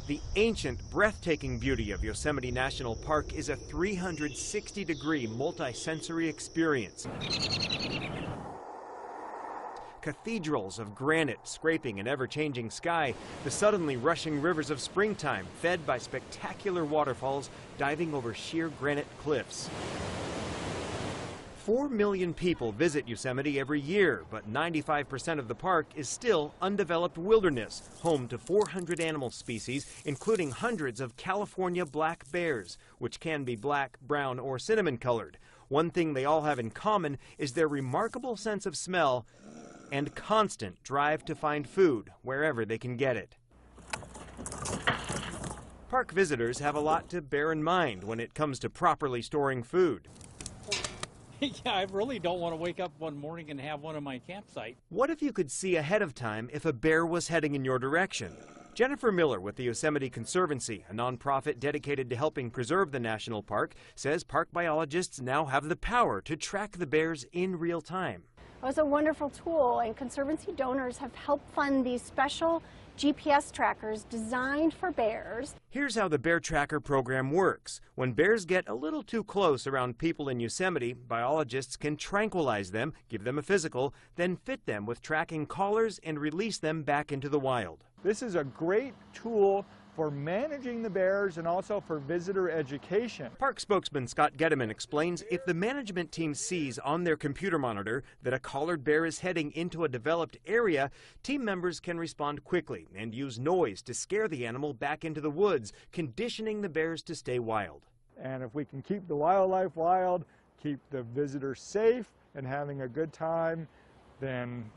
The ancient, breathtaking beauty of Yosemite National Park is a 360-degree multi-sensory experience. Cathedrals of granite scraping an ever-changing sky, the suddenly rushing rivers of springtime fed by spectacular waterfalls diving over sheer granite cliffs. 4 million people visit Yosemite every year, but 95% of the park is still undeveloped wilderness, home to 400 animal species, including hundreds of California black bears, which can be black, brown, or cinnamon colored. One thing they all have in common is their remarkable sense of smell and constant drive to find food wherever they can get it. Park visitors have a lot to bear in mind when it comes to properly storing food. Yeah, I really don't want to wake up one morning and have one on my campsite. What if you could see ahead of time if a bear was heading in your direction? Jennifer Miller with the Yosemite Conservancy, a nonprofit dedicated to helping preserve the national park, says park biologists now have the power to track the bears in real time. It was a wonderful tool, and Conservancy donors have helped fund these special GPS trackers designed for bears. Here's how the Bear Tracker program works. When bears get a little too close around people in Yosemite, biologists can tranquilize them, give them a physical, then fit them with tracking collars and release them back into the wild. This is a great tool for managing the bears and also for visitor education. Park spokesman Scott Getteman explains if the management team sees on their computer monitor that a collared bear is heading into a developed area, team members can respond quickly and use noise to scare the animal back into the woods, conditioning the bears to stay wild. And if we can keep the wildlife wild, keep the visitors safe and having a good time, then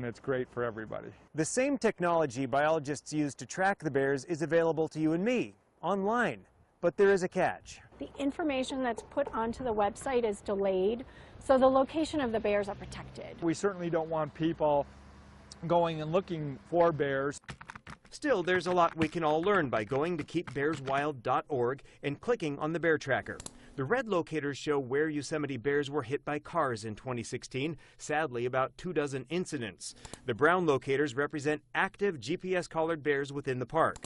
it's great for everybody. The same technology biologists use to track the bears is available to you and me online, but there is a catch. The information that's put onto the website is delayed, so the location of the bears are protected. We certainly don't want people going and looking for bears. Still, there's a lot we can all learn by going to keepbearswild.org and clicking on the bear tracker. The red locators show where Yosemite bears were hit by cars in 2016, sadly about 24 incidents. The brown locators represent active GPS-collared bears within the park.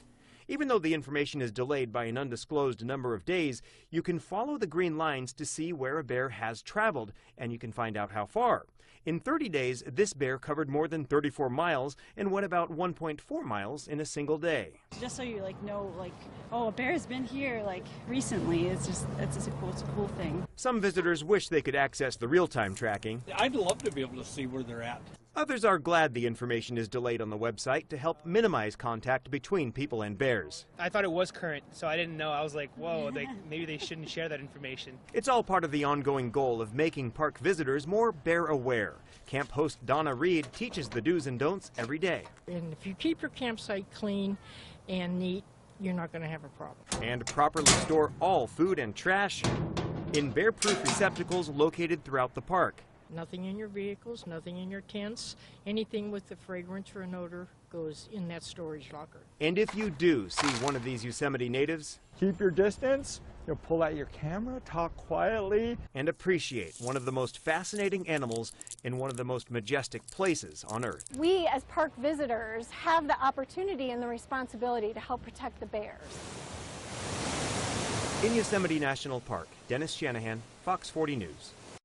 Even though the information is delayed by an undisclosed number of days, you can follow the green lines to see where a bear has traveled, and you can find out how far. In 30 days, this bear covered more than 34 miles and went about 1.4 miles in a single day. Just so you know, oh, a bear's been here recently. It's a cool thing. Some visitors wish they could access the real-time tracking. I'd love to be able to see where they're at. Others are glad the information is delayed on the website to help minimize contact between people and bears. I thought it was current, so I didn't know. I was like, whoa, maybe they shouldn't share that information. It's all part of the ongoing goal of making park visitors more bear aware. Camp host Donna Reed teaches the do's and don'ts every day. And if you keep your campsite clean and neat, you're not going to have a problem. And properly store all food and trash in bear-proof receptacles located throughout the park. Nothing in your vehicles, nothing in your tents, anything with the fragrance or an odor goes in that storage locker. And if you do see one of these Yosemite natives, keep your distance, pull out your camera, talk quietly, and appreciate one of the most fascinating animals in one of the most majestic places on Earth. We, as park visitors, have the opportunity and the responsibility to help protect the bears. In Yosemite National Park, Dennis Shanahan, Fox 40 News.